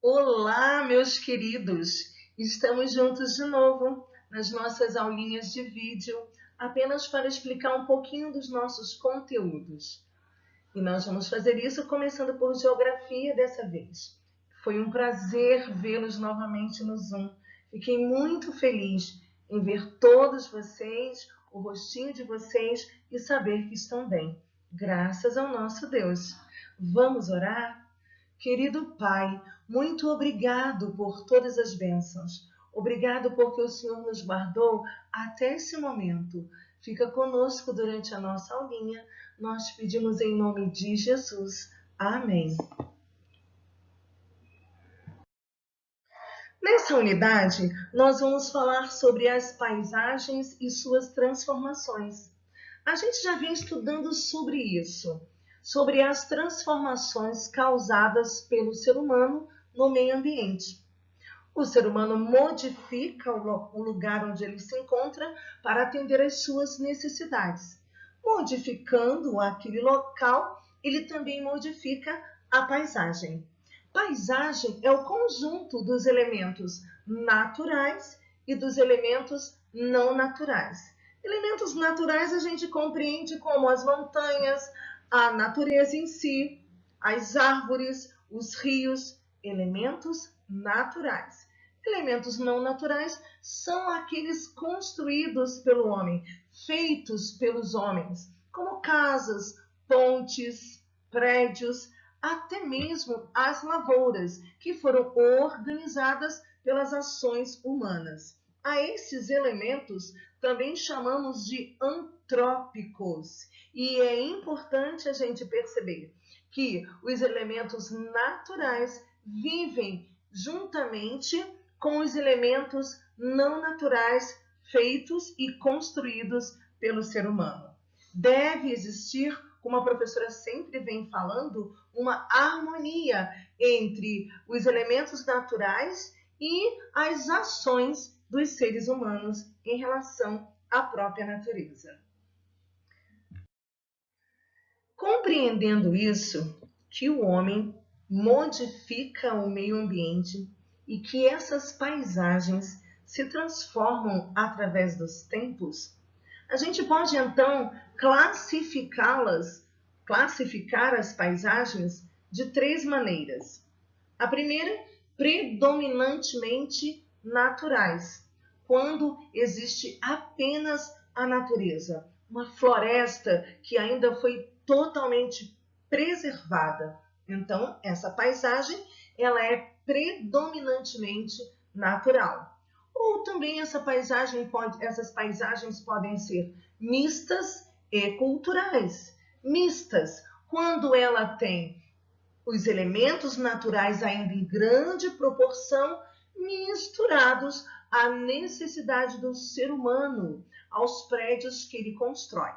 Olá, meus queridos! Estamos juntos de novo nas nossas aulinhas de vídeo, apenas para explicar um pouquinho dos nossos conteúdos. E nós vamos fazer isso começando por geografia dessa vez. Foi um prazer vê-los novamente no Zoom. Fiquei muito feliz em ver todos vocês, o rostinho de vocês e saber que estão bem, graças ao nosso Deus. Vamos orar? Querido Pai, muito obrigado por todas as bênçãos. Obrigado porque o Senhor nos guardou até esse momento. Fica conosco durante a nossa aulinha. Nós pedimos em nome de Jesus. Amém. Nessa unidade, nós vamos falar sobre as paisagens e suas transformações. A gente já vem estudando sobre isso, sobre as transformações causadas pelo ser humano no meio ambiente. O ser humano modifica o lugar onde ele se encontra para atender às suas necessidades. Modificando aquele local, ele também modifica a paisagem. Paisagem é o conjunto dos elementos naturais e dos elementos não naturais. Elementos naturais a gente compreende como as montanhas, a natureza em si, as árvores, os rios, elementos naturais. Elementos não naturais são aqueles construídos pelo homem, feitos pelos homens, como casas, pontes, prédios, até mesmo as lavouras, que foram organizadas pelas ações humanas. A esses elementos também chamamos de antrópicos. E é importante a gente perceber que os elementos naturais vivem juntamente com os elementos não naturais feitos e construídos pelo ser humano. Deve existir, como a professora sempre vem falando, uma harmonia entre os elementos naturais e as ações dos seres humanos em relação à própria natureza. Compreendendo isso, que o homem modifica o meio ambiente e que essas paisagens se transformam através dos tempos, a gente pode então classificar as paisagens de três maneiras. A primeira, predominantemente naturais, quando existe apenas a natureza, uma floresta que ainda foi totalmente preservada. Então, essa paisagem ela é predominantemente natural. Ou também essas paisagens podem ser mistas e culturais. Mistas, quando ela tem os elementos naturais ainda em grande proporção misturados à necessidade do ser humano, aos prédios que ele constrói.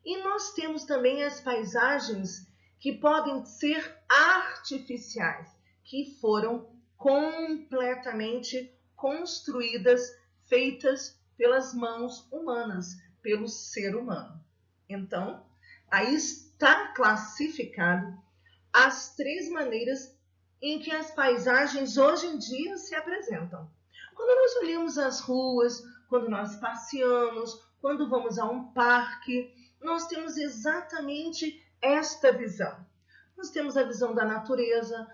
E nós temos também as paisagens que podem ser artificiais, que foram completamente construídas, feitas pelas mãos humanas, pelo ser humano. Então, aí está classificado as três maneiras em que as paisagens hoje em dia se apresentam. Quando nós olhamos as ruas, quando nós passeamos, quando vamos a um parque, nós temos exatamente esta visão. Nós temos a visão da natureza,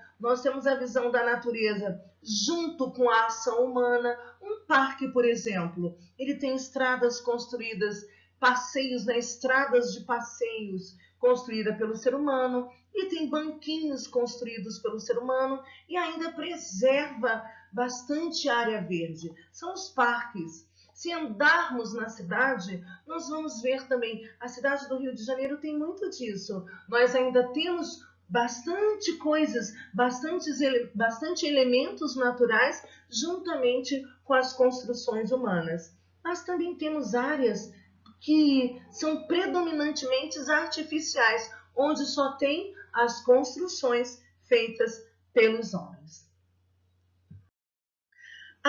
junto com a ação humana. Um parque, por exemplo, ele tem estradas construídas, passeios, estradas de passeios construídas pelo ser humano, e tem banquinhos construídos pelo ser humano e ainda preserva bastante área verde. São os parques. Se andarmos na cidade, nós vamos ver também, a cidade do Rio de Janeiro tem muito disso. Nós ainda temos bastante coisas, bastante elementos naturais juntamente com as construções humanas. Mas também temos áreas que são predominantemente artificiais, onde só tem as construções feitas pelos homens.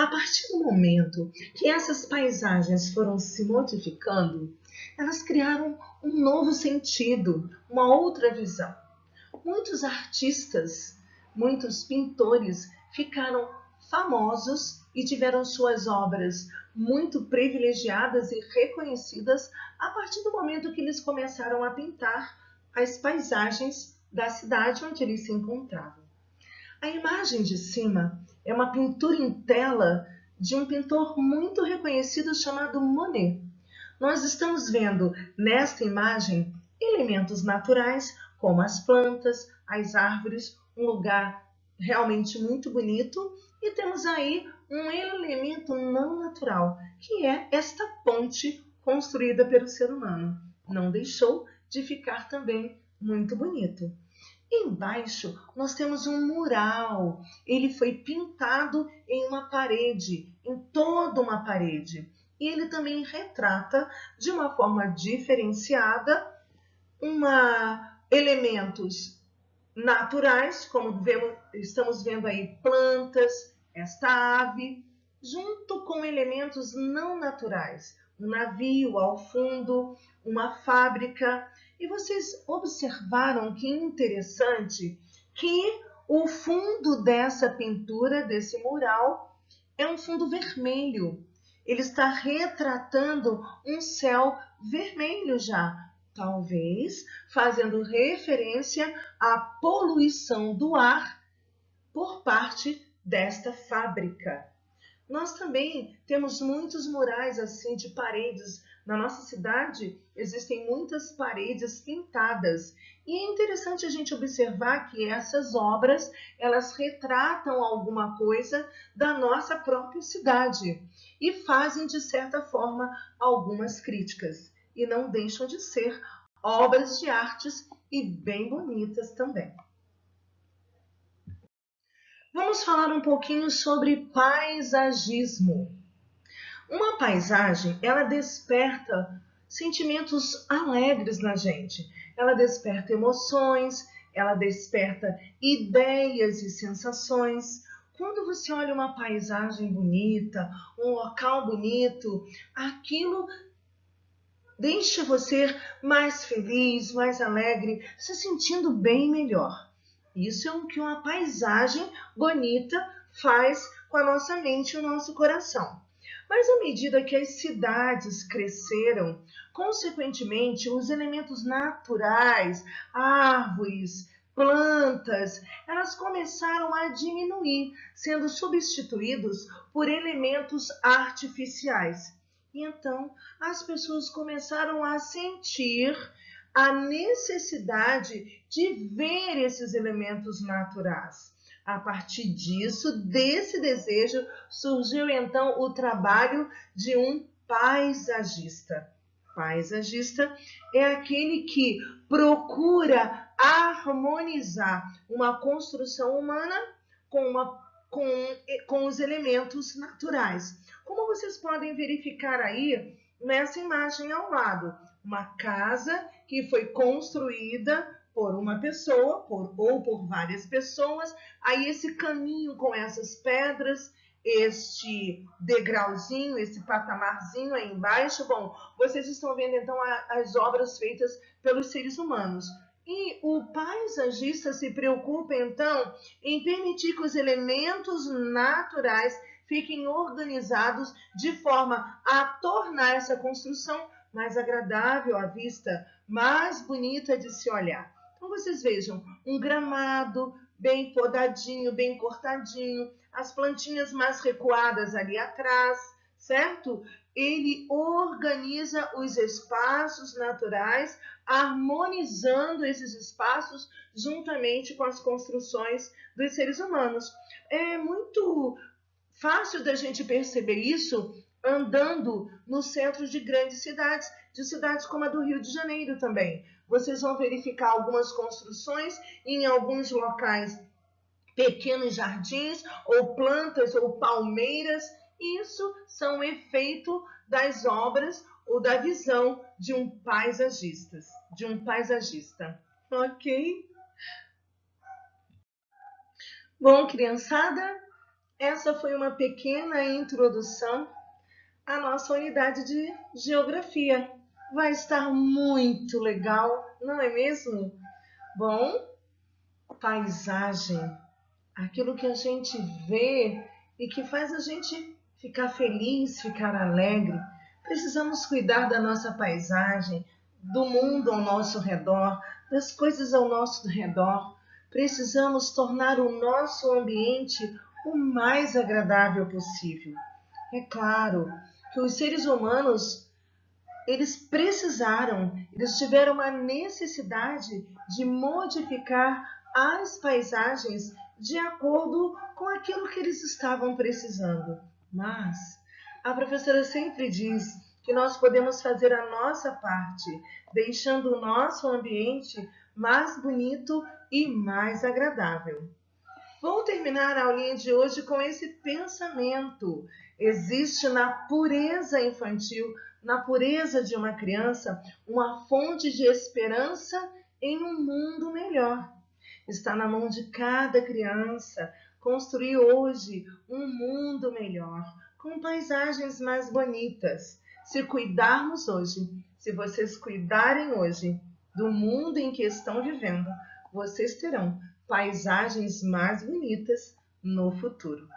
A partir do momento que essas paisagens foram se modificando, elas criaram um novo sentido, uma outra visão. Muitos artistas Muitos pintores ficaram famosos e tiveram suas obras muito privilegiadas e reconhecidas a partir do momento que eles começaram a pintar as paisagens da cidade onde eles se encontravam. A imagem de cima é uma pintura em tela de um pintor muito reconhecido chamado Monet. Nós estamos vendo nesta imagem elementos naturais, como as plantas, as árvores, um lugar realmente muito bonito, e temos aí um elemento não natural, que é esta ponte construída pelo ser humano. Não deixou de ficar também muito bonito. Embaixo nós temos um mural. Ele foi pintado em uma parede, em toda uma parede. E ele também retrata de uma forma diferenciada elementos naturais, como estamos vendo aí plantas, esta ave, junto com elementos não naturais, um navio ao fundo, uma fábrica. E vocês observaram que interessante que o fundo dessa pintura, desse mural, é um fundo vermelho. Ele está retratando um céu vermelho já, talvez fazendo referência à poluição do ar por parte desta fábrica. Nós também temos muitos murais assim de paredes. Na nossa cidade existem muitas paredes pintadas. E é interessante a gente observar que essas obras, elas retratam alguma coisa da nossa própria cidade e fazem de certa forma algumas críticas e não deixam de ser obras de artes e bem bonitas também. Vamos falar um pouquinho sobre paisagismo. Uma paisagem, ela desperta sentimentos alegres na gente. Ela desperta emoções, ela desperta ideias e sensações. Quando você olha uma paisagem bonita, um local bonito, aquilo deixa você mais feliz, mais alegre, se sentindo bem melhor. Isso é o que uma paisagem bonita faz com a nossa mente e o nosso coração. Mas à medida que as cidades cresceram, consequentemente, os elementos naturais, árvores, plantas, elas começaram a diminuir, sendo substituídos por elementos artificiais. E então as pessoas começaram a sentir a necessidade de ver esses elementos naturais. A partir disso, desse desejo, surgiu então o trabalho de um paisagista. Paisagista é aquele que procura harmonizar uma construção humana com os elementos naturais. Como vocês podem verificar aí nessa imagem ao lado, uma casa que foi construída por uma pessoa ou por várias pessoas, aí esse caminho com essas pedras, este degrauzinho, esse patamarzinho aí embaixo, bom, vocês estão vendo então as obras feitas pelos seres humanos. E o paisagista se preocupa então em permitir que os elementos naturais fiquem organizados de forma a tornar essa construção mais agradável à vista, mais bonita de se olhar. Então vocês vejam, um gramado bem podadinho, bem cortadinho, as plantinhas mais recuadas ali atrás, certo? Ele organiza os espaços naturais, harmonizando esses espaços juntamente com as construções dos seres humanos. É muito fácil da gente perceber isso andando no centro de cidades como a do Rio de Janeiro também. Vocês vão verificar algumas construções em alguns locais, pequenos jardins ou plantas ou palmeiras. Isso são efeito das obras ou da visão de um paisagista, Ok? Bom, criançada, essa foi uma pequena introdução à nossa unidade de geografia. Vai estar muito legal, não é mesmo? Bom, paisagem. aquilo que a gente vê e que faz a gente ficar feliz, ficar alegre. Precisamos cuidar da nossa paisagem, do mundo ao nosso redor, das coisas ao nosso redor. Precisamos tornar o nosso ambiente o mais agradável possível. É claro que os seres humanos, eles tiveram a necessidade de modificar as paisagens de acordo com aquilo que eles estavam precisando. Mas a professora sempre diz que nós podemos fazer a nossa parte, deixando o nosso ambiente mais bonito e mais agradável. Vou terminar a aulinha de hoje com esse pensamento. Existe na pureza infantil, na pureza de uma criança, uma fonte de esperança em um mundo melhor. Está na mão de cada criança construir hoje um mundo melhor, com paisagens mais bonitas. Se cuidarmos hoje, se vocês cuidarem hoje do mundo em que estão vivendo, vocês terão paisagens mais bonitas no futuro.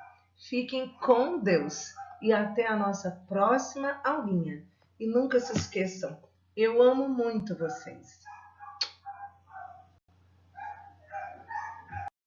Fiquem com Deus e até a nossa próxima aulinha. E nunca se esqueçam, eu amo muito vocês.